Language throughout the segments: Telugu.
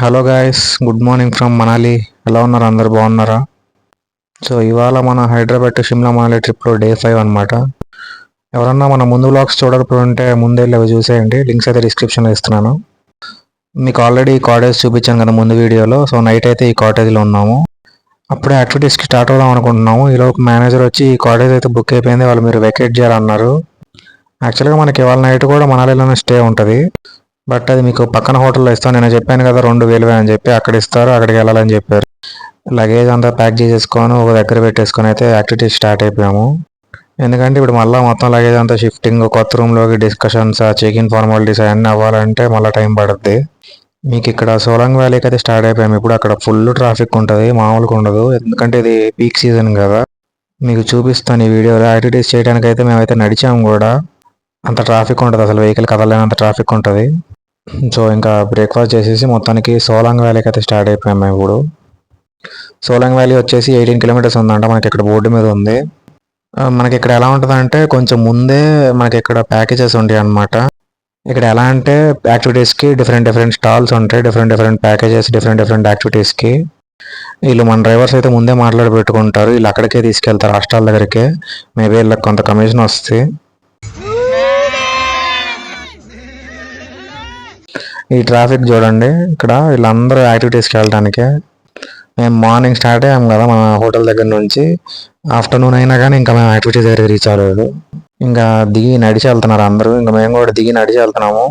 Hello guys, good morning from Manali. ఎలా ఉన్నారు? అందరు బాగున్నారా? సో ఇవాళ మన హైదరాబాద్ టు షిమ్లా మనాలి ట్రిప్లో డే 5 అనమాట. ఎవరన్నా మన ముందు వ్లాగ్స్ చూడకపోతే ముందు వెళ్ళి అవి చూసేయండి. లింక్స్ అయితే డిస్క్రిప్షన్లో ఇస్తున్నాను. మీకు ఆల్రెడీ ఈ కాటేజ్ చూపించాను కదా ముందు వీడియోలో. సో నైట్ అయితే ఈ కాటేజ్లో ఉన్నాము. అప్పుడే యాక్టివిటీస్కి స్టార్ట్ అవుదాం అనుకుంటున్నాము. ఈలోపు మేనేజర్ వచ్చి ఈ కాటేజ్ అయితే బుక్ అయిపోయింది, వాళ్ళు మీరు వెకేట్ చేయాలన్నారు. యాక్చువల్గా మనకి ఇవాళ నైట్ కూడా మనాలిలోనే స్టే ఉంటుంది. బట్ అది మీకు పక్కన హోటల్లో ఇస్తాను. నేను చెప్పాను కదా 2,000 అని చెప్పి, అక్కడ ఇస్తారు, అక్కడికి వెళ్ళాలని చెప్పారు. లగేజ్ అంతా ప్యాక్ చేసేసుకొని ఒక దగ్గర పెట్టేసుకొని అయితే యాక్టివిటీస్ స్టార్ట్ అయిపోయాము. ఎందుకంటే ఇప్పుడు మళ్ళీ మొత్తం లగేజ్ అంతా షిఫ్టింగ్, కొత్త రూమ్లోకి డిస్కషన్స్, చెక్ ఇన్ ఫార్మాలిటీస్ అవన్నీ అవ్వాలంటే మళ్ళీ టైం పడుద్ది. మీకు ఇక్కడ సోలాంగ్ వ్యాలీకి అయితే స్టార్ట్ అయిపోయాము. ఇప్పుడు అక్కడ ఫుల్ ట్రాఫిక్ ఉంటుంది, మామూలుగా ఉండదు. ఎందుకంటే ఇది పీక్ సీజన్ కదా. మీకు చూపిస్తాను ఈ వీడియోలో. యాక్టివిటీస్ చేయడానికి అయితే మేమైతే నడిచాము కూడా. అంత ట్రాఫిక్ ఉంటుంది, అసలు వెహికల్ కదలలేనంత ట్రాఫిక్ ఉంటుంది. సో ఇంకా బ్రేక్ఫాస్ట్ చేసేసి మొత్తానికి సోలాంగ్ వ్యాలీకి అయితే స్టార్ట్ అయిపోయాము మేము. ఇప్పుడు సోలాంగ్ వ్యాలీ వచ్చేసి 18 కిలోమీటర్స్ ఉందంట, మనకి ఇక్కడ బోర్డు మీద ఉంది. మనకి ఇక్కడ ఎలా ఉంటుంది అంటే కొంచెం ముందే మనకి ఇక్కడ ప్యాకేజెస్ ఉంటాయి అన్నమాట. ఇక్కడ ఎలా అంటే యాక్టివిటీస్కి డిఫరెంట్ స్టాల్స్ ఉంటాయి, డిఫరెంట్ ప్యాకేజెస్, డిఫరెంట్ యాక్టివిటీస్కి. వీళ్ళు మన డ్రైవర్స్ అయితే ముందే మాట్లాడి పెట్టుకుంటారు, వీళ్ళు అక్కడికే తీసుకెళ్తారు, ఆ స్టాల్ దగ్గరికే. మేబీ వీళ్ళకి కొంత కమిషన్ వస్తుంది. ఈ ట్రాఫిక్ చూడండి, ఇక్కడ వీళ్ళందరూ యాక్టివిటీస్కి వెళ్ళడానికే. మేము మార్నింగ్ స్టార్ట్ అయ్యాము కదా మన హోటల్ దగ్గర నుంచి. ఆఫ్టర్నూన్ అయినా కానీ ఇంకా మేము యాక్టివిటీస్ దగ్గర రీచ్ అవ్వలేదు. ఇంకా దిగి నడిచి వెళ్తున్నారు అందరూ, ఇంకా మేము కూడా దిగి నడిచి వెళ్తున్నాము.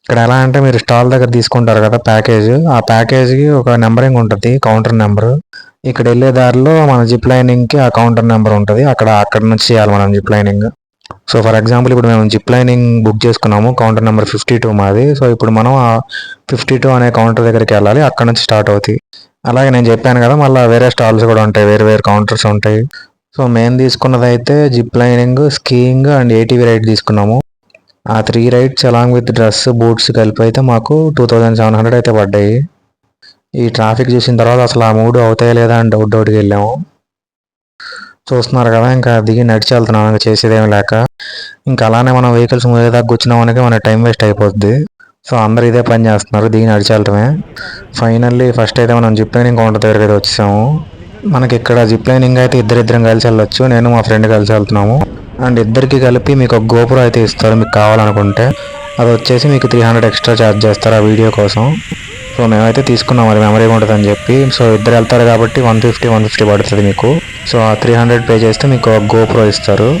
ఇక్కడ ఎలా అంటే మీరు స్టాల్ దగ్గర తీసుకుంటారు కదా ప్యాకేజ్, ఆ ప్యాకేజ్కి ఒక నెంబరింగ్ ఉంటుంది, కౌంటర్ నెంబర్. ఇక్కడ వెళ్ళే దారిలో మన జిప్ లైనింగ్కి ఆ కౌంటర్ నెంబర్ ఉంటుంది, అక్కడ నుంచి చేయాలి మనం zip lining. So for example ఇప్పుడు మేము జిప్ లైనింగ్ బుక్ చేసుకున్నాము, కౌంటర్ నెంబర్ 52 మాది. సో ఇప్పుడు మనం ఆ 52 అనే కౌంటర్ దగ్గరికి వెళ్ళాలి, అక్కడ నుంచి స్టార్ట్ అవుతాయి. అలాగే నేను చెప్పాను కదా మళ్ళీ వేరే స్టాల్స్ కూడా ఉంటాయి, వేరు కౌంటర్స్ ఉంటాయి. సో మేము తీసుకున్నది అయితే zip lining, skiing and ATV ride తీసుకున్నాము. ఆ 3 rides along with dress, boots కలిపి అయితే మాకు 2700 అయితే పడ్డాయి. ఈ ట్రాఫిక్ చూసిన తర్వాత అసలు ఆ 3 అవుతాయా లేదా అని డౌట్కి వెళ్ళాము. చూస్తున్నారు కదా, ఇంకా దిగి నడిచి వెళ్తున్నాం, ఇంకా చేసేదేమి లేక. ఇంకా అలానే మనం వెహికల్స్ ముందేదాకా కూర్చున్నామని మన టైం వేస్ట్ అయిపోద్ది. సో అందరు ఇదే పని చేస్తున్నారు, దిగి నడిచి వెళ్ళటమే. ఫైనల్లీ ఫస్ట్ అయితే మనం జిప్ లైనింగ్ కౌంటర్ దగ్గరికి అయితే వచ్చాము. మనకి ఇక్కడ జిప్ లైనింగ్ అయితే ఇద్దరం కలిసి వెళ్ళొచ్చు, నేను మా ఫ్రెండ్ కలిసి వెళ్తున్నాము. అండ్ ఇద్దరికి కలిపి మీకు ఒక గోపురం అయితే ఇస్తారు మీకు కావాలనుకుంటే. అది వచ్చేసి మీకు 300 ఎక్స్ట్రా ఛార్జ్ చేస్తారు ఆ వీడియో కోసం. సో మేమైతే తీసుకున్నాం, అది మెమరీగా ఉంటుంది అని చెప్పి. సో ఇద్దరు వెళ్తారు కాబట్టి 150 పడుతుంది మీకు. సో ఆ 300 పే చేస్తే మీకు ఒక గోప్రో ఇస్తారు.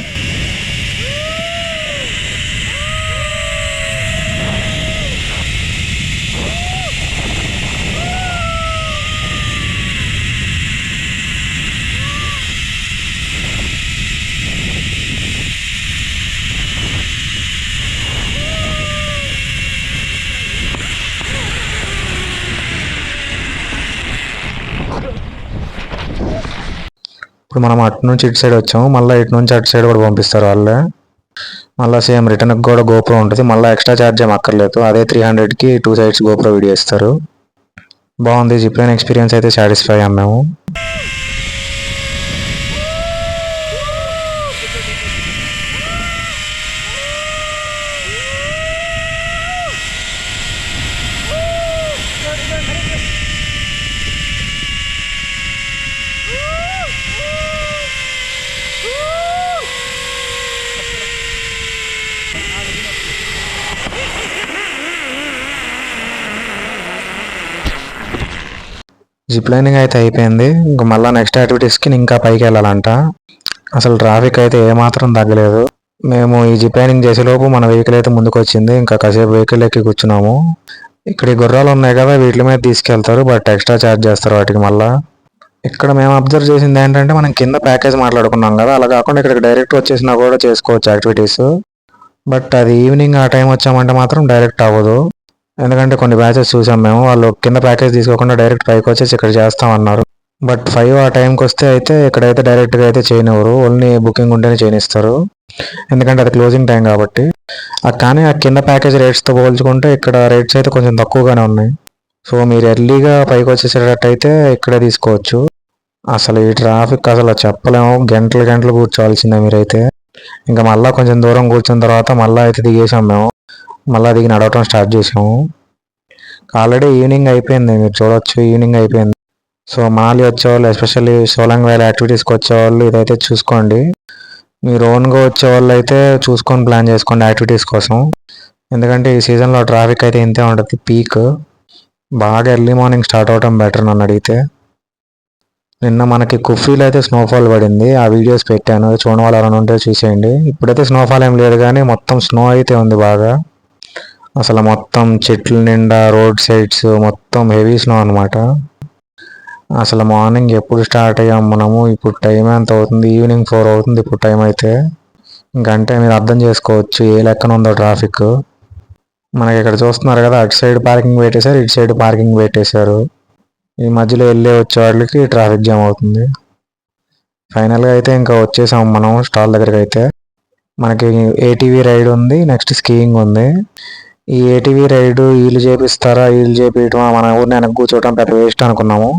ఇప్పుడు మనం అటు నుంచి ఇటు సైడ్ వచ్చాము, మళ్ళీ ఇటు నుంచి అటు సైడ్ కూడా పంపిస్తారు వాళ్ళే. మళ్ళీ సేమ్ రిటర్న్కి కూడా గోప్రో ఉంటుంది, మళ్ళీ ఎక్స్ట్రా ఛార్జ్ ఏం అక్కర్లేదు. అదే 300కి 2 సైడ్స్ గోప్రో వీడియో ఇస్తారు. బాగుంది, జిప్ లైన్ ఎక్స్పీరియన్స్ అయితే సాటిస్ఫై అయ్యాము మేము. జిప్ లైనింగ్ అయితే అయిపోయింది, ఇంకా మళ్ళీ నెక్స్ట్ యాక్టివిటీస్కి ఇంకా పైకి వెళ్ళాలంట. అసలు ట్రాఫిక్ అయితే ఏమాత్రం తగ్గలేదు. మేము ఈ జిప్ లైనింగ్ చేసేలోపు మన వెహికల్ అయితే ముందుకు వచ్చింది, ఇంకా కాసేపు వెహికల్ ఎక్కి కూర్చున్నాము. ఇక్కడ ఈ గుర్రాలు ఉన్నాయి కదా, వీటి మీద తీసుకెళ్తారు, బట్ ఎక్స్ట్రా ఛార్జ్ చేస్తారు వాటికి మళ్ళీ. ఇక్కడ మేము అబ్జర్వ్ చేసింది ఏంటంటే మనం కింద ప్యాకేజ్ మాట్లాడుకున్నాం కదా, అలా కాకుండా ఇక్కడ డైరెక్ట్ వచ్చేసినా కూడా చేసుకోవచ్చు యాక్టివిటీస్. బట్ అది ఈవినింగ్ ఆ టైం వచ్చామంటే మాత్రం డైరెక్ట్ అవ్వదు. ఎందుకంటే కొన్ని బ్యాచెస్ చూసాం మేము, వాళ్ళు కింద ప్యాకేజ్ తీసుకోకుండా డైరెక్ట్ పైకి వచ్చేసి ఇక్కడ చేస్తామన్నారు. బట్ 5 ఆ టైంకి వస్తే అయితే ఇక్కడైతే డైరెక్ట్గా అయితే చేయనివ్వరు, ఓన్లీ బుకింగ్ ఉంటేనే చేయనిస్తారు. ఎందుకంటే అది క్లోజింగ్ టైం కాబట్టి. కానీ ఆ కింద ప్యాకేజ్ రేట్స్తో పోల్చుకుంటే ఇక్కడ రేట్స్ అయితే కొంచెం తక్కువగానే ఉన్నాయి. సో మీరు ఎర్లీగా పైకి వచ్చేసేటట్టు అయితే ఇక్కడే తీసుకోవచ్చు. అసలు ఈ ట్రాఫిక్ అసలు చెప్పలేము, గంటలు కూర్చోవాల్సిందే మీరైతే. ఇంకా మళ్ళీ కొంచెం దూరం కూర్చున్న తర్వాత మళ్ళీ అయితే దిగేసాం మేము, మళ్ళీ దిగి నడవటం స్టార్ట్ చేసాము. ఆల్రెడీ ఈవినింగ్ అయిపోయింది, మీరు చూడొచ్చు ఈవినింగ్ అయిపోయింది. సో మనాలి వచ్చేవాళ్ళు, ఎస్పెషల్లీ సోలాంగ్ వ్యాలీ యాక్టివిటీస్కి వచ్చేవాళ్ళు ఇదైతే చూసుకోండి. మీరు ఓన్గా వచ్చేవాళ్ళు అయితే చూసుకొని ప్లాన్ చేసుకోండి యాక్టివిటీస్ కోసం. ఎందుకంటే ఈ సీజన్లో ట్రాఫిక్ అయితే ఇంతే ఉంటుంది, పీక్. బాగా ఎర్లీ మార్నింగ్ స్టార్ట్ అవడం బెటర్ నన్ను అడిగితే. నిన్న మనకి కుఫ్రీలో అయితే స్నోఫాల్ పడింది, ఆ వీడియోస్ పెట్టాను, చూడని వాళ్ళు ఎవరైనా ఉంటే చూసేయండి. ఇప్పుడైతే స్నోఫాల్ ఏం లేదు కానీ మొత్తం స్నో అయితే ఉంది బాగా. అసలు మొత్తం చెట్ల నిండా రోడ్ సైడ్స్ మొత్తం హెవీ స్నో అనమాట. అసలు మార్నింగ్ ఎప్పుడు స్టార్ట్ అయ్యాము మనము, ఇప్పుడు టైం ఎంత అవుతుంది, ఈవినింగ్ 4 అవుతుంది ఇప్పుడు టైం అయితే. ఇంకంటే మీరు అర్థం చేసుకోవచ్చు ఏ లెక్కన ఉందో ట్రాఫిక్. మనకి ఇక్కడ చూస్తున్నారు కదా, అటు సైడ్ పార్కింగ్ పెట్టేశారు, ఇటు సైడ్ పార్కింగ్ పెట్టేశారు. ఈ మధ్యలో వెళ్ళే వచ్చే వాళ్ళకి ట్రాఫిక్ జామ్ అవుతుంది. ఫైనల్గా అయితే ఇంకా వచ్చేసాము మనం స్టాల్ దగ్గరికి అయితే. మనకి ఏటీవీ రైడ్ ఉంది, నెక్స్ట్ స్కీయింగ్ ఉంది. ఈ ఏటీవీ రైడ్ వీళ్ళు చేపిస్తారా, వీళ్ళు చేపించడం మన ఊరిని వెనక్కి కూర్చోవడం పెద్ద వేస్ట్ అనుకున్నాము.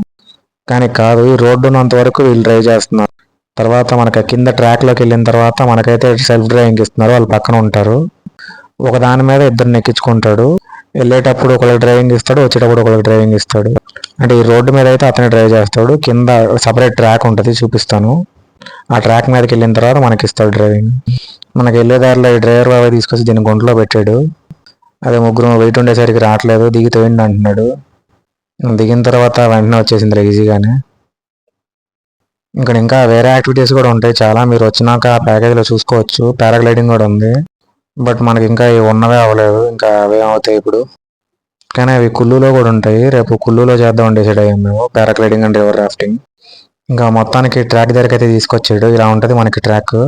కానీ కాదు, ఈ రోడ్డు ఉన్నంత వరకు వీళ్ళు డ్రైవ్ చేస్తున్నారు. తర్వాత మనకి కింద ట్రాక్లోకి వెళ్ళిన తర్వాత మనకైతే సెల్ఫ్ డ్రైవింగ్ ఇస్తున్నారు, వాళ్ళు పక్కన ఉంటారు. ఒక దాని మీద ఇద్దరిని ఎక్కించుకుంటాడు. వెళ్ళేటప్పుడు ఒకరికి డ్రైవింగ్ ఇస్తాడు, వచ్చేటప్పుడు ఒకరికి డ్రైవింగ్ ఇస్తాడు. అంటే ఈ రోడ్డు మీద అయితే అతనే డ్రైవ్ చేస్తాడు, కింద సపరేట్ ట్రాక్ ఉంటుంది చూపిస్తాను. ఆ ట్రాక్ మీదకి వెళ్ళిన తర్వాత మనకి ఇస్తాడు డ్రైవింగ్. మనకి వెళ్ళే దారిలో ఈ డ్రైవర్ బాబాయ్ తీసుకొచ్చి దీన్ని గుంటలో పెట్టాడు. అదే ముగ్గురు వెయిట్ ఉండేసరికి రావట్లేదు, దిగి తోయండి అంటున్నాడు. దిగిన తర్వాత వెంటనే వచ్చేసింది ఈజీగానే. ఇక్కడ ఇంకా వేరే యాక్టివిటీస్ కూడా ఉంటాయి చాలా, మీరు వచ్చినాక ప్యాకేజీలో చూసుకోవచ్చు. పారాగ్లైడింగ్ కూడా ఉంది, బట్ మనకి ఇంకా ఇవి ఉన్నవే అవ్వలేదు, ఇంకా అవే అవుతాయి ఇప్పుడు. కానీ అవి కుల్లులో కూడా ఉంటాయి, రేపు కుల్లులో చేద్దాం డిసైడ్ అయ్యాం మేము, పారాగ్లైడింగ్ అండ్ రివర్ రాఫ్టింగ్. ఇంకా మొత్తానికి ట్రాక్ దగ్గరికి అయితే తీసుకొచ్చాడు, ఇలా ఉంటుంది మనకి ట్రాక్.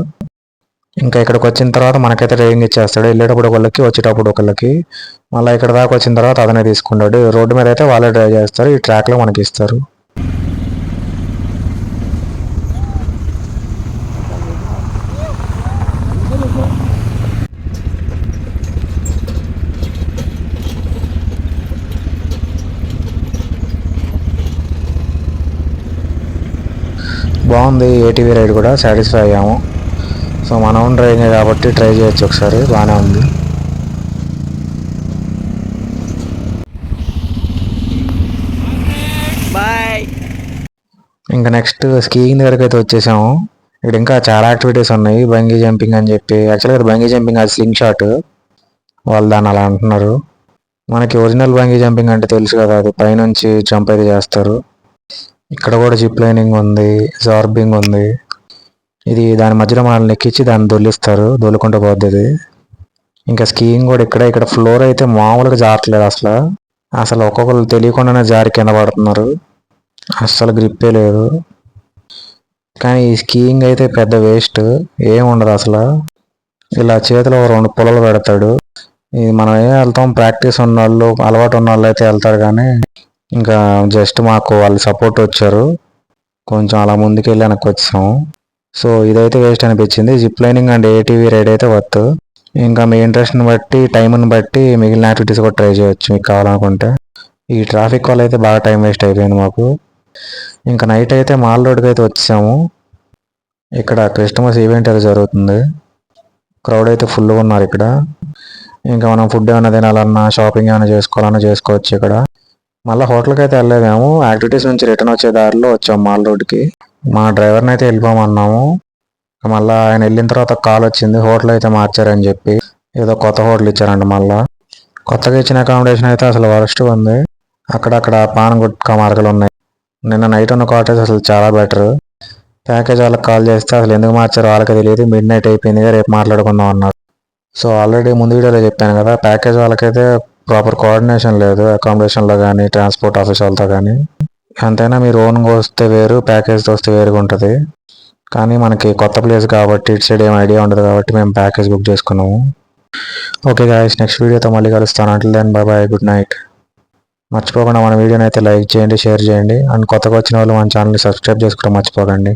ఇంకా ఇక్కడికి వచ్చిన తర్వాత మనకైతే డ్రైవింగ్ ఇచ్చేస్తాడు, వెళ్ళేటప్పుడు ఒకళ్ళకి వచ్చేటప్పుడు ఒకళ్ళకి. మళ్ళీ ఇక్కడ దాకా వచ్చిన తర్వాత అతనే తీసుకుంటాడు. రోడ్డు మీద అయితే వాళ్ళే డ్రైవ్ చేస్తారు, ఈ ట్రాక్లో మనకి ఇస్తారు. బాగుంది ఏటీవీ రైడ్ కూడా, సాటిస్ఫై అయ్యాము. సో మన ఓన్ డ్రైవింగ్ కాబట్టి ట్రై చేయొచ్చు ఒకసారి, బాగానే ఉంది. ఇంకా నెక్స్ట్ స్కీయింగ్ దగ్గరికి అయితే వచ్చేసాము. ఇక్కడ ఇంకా చాలా యాక్టివిటీస్ ఉన్నాయి, బంగీ జంపింగ్ అని చెప్పి. యాక్చువల్గా బంగీ జంపింగ్ అది స్లింగ్ షాట్, వాళ్ళు దాన్ని అలా అంటున్నారు. మనకి ఒరిజినల్ బంగీ జంపింగ్ అంటే తెలుసు కదా, అది పైనుంచి జంప్ అయితే చేస్తారు. ఇక్కడ కూడా జిప్ లైనింగ్ ఉంది, జార్బింగ్ ఉంది. ఇది దాని మధ్యలో మనల్ని ఎక్కించి దాన్ని దొల్లిస్తారు, దొల్లుకుంటూ పోద్ది. ఇంకా స్కీయింగ్ కూడా ఇక్కడ ఫ్లోర్ అయితే మామూలుగా జారట్లేదు అసలు ఒక్కొక్కరు తెలియకుండానే జారి కింద పడుతున్నారు, అస్సలు గ్రిప్పే లేదు. కానీ ఈ స్కీయింగ్ అయితే పెద్ద వేస్ట్, ఏం ఉండదు అసలు. ఇలా చేతిలో 2 పుల్లలు పెడతాడు, ఇది మనం ఏం వెళ్తాం, ప్రాక్టీస్ ఉన్న వాళ్ళు అలవాటు ఉన్న వాళ్ళు అయితే వెళ్తారు. కానీ ఇంకా జస్ట్ మాకు వాళ్ళు సపోర్ట్ వచ్చారు, కొంచెం అలా ముందుకెళ్ళి వెనక్కి వచ్చాము. సో ఇదైతే వేస్ట్ అనిపించింది. Zip lining and ATV ride అయితే వర్త్. ఇంకా మీ ఇంట్రెస్ట్ని బట్టి టైంని బట్టి మిగిలిన యాక్టివిటీస్ కూడా ట్రై చేయొచ్చు మీకు కావాలనుకుంటే. ఈ ట్రాఫిక్ వల్ల అయితే బాగా టైం వేస్ట్ అయిపోయింది మాకు. ఇంకా నైట్ అయితే మాల్ రోడ్కి అయితే వచ్చాము. ఇక్కడ క్రిస్టమస్ ఈవెంట్ అయితే జరుగుతుంది, క్రౌడ్ అయితే ఫుల్గా ఉన్నారు ఇక్కడ. ఇంకా మనం ఫుడ్ ఏమైనా తినాలన్నా, షాపింగ్ ఏమైనా చేసుకోవాలన్నా చేసుకోవచ్చు ఇక్కడ. మళ్ళీ హోటల్కి అయితే వెళ్ళలేదేమో, యాక్టివిటీస్ నుంచి రిటర్న్ వచ్చే దారిలో వచ్చాము మాల్ రోడ్కి. మా డ్రైవర్ని అయితే వెళ్ళిపోమన్నాము. మళ్ళీ ఆయన వెళ్ళిన తర్వాత కాల్ వచ్చింది, హోటల్ అయితే మార్చారని చెప్పి, ఏదో కొత్త హోటల్ ఇచ్చారండి. మళ్ళీ కొత్తగా ఇచ్చిన అకామిడేషన్ అయితే అసలు వరస్ట్ ఉంది, అక్కడక్కడ పాన్ గుట్కా మార్గలు ఉన్నాయి. నిన్న నైట్ ఉన్న కాటేజ్ అసలు చాలా బెటర్. ప్యాకేజ్ వాళ్ళకి కాల్ చేస్తే అసలు ఎందుకు మార్చారో వాళ్ళకి తెలియదు, మిడ్ నైట్ అయిపోయింది, రేపు మాట్లాడుకుందాం అన్నారు. సో ఆల్రెడీ ముందు వీడియోలో చెప్పాను కదా, ప్యాకేజ్ వాళ్ళకైతే ప్రాపర్ కోఆర్డినేషన్ లేదు అకామిడేషన్లో కానీ, ట్రాన్స్పోర్ట్ ఆఫీస్ వాళ్ళతో కానీ. ఎంతైనా మీరు ఓన్గా వస్తే వేరు, ప్యాకేజ్తో వస్తే వేరుగా ఉంటుంది. కానీ మనకి కొత్త ప్లేస్ కాబట్టి ఇటు సైడ్ ఏం ఐడియా ఉండదు కాబట్టి మేము ప్యాకేజ్ బుక్ చేసుకున్నాము. ఓకే గాయస్, నెక్స్ట్ వీడియోతో మళ్ళీ కలుస్తాను. Until then bye bye, good night. మర్చిపోకుండా మన వీడియోని అయితే లైక్ చేయండి, షేర్ చేయండి, అండ్ కొత్తగా వచ్చిన వాళ్ళు మన ఛానల్ని సబ్స్క్రైబ్ చేసుకోవడం మర్చిపోకండి.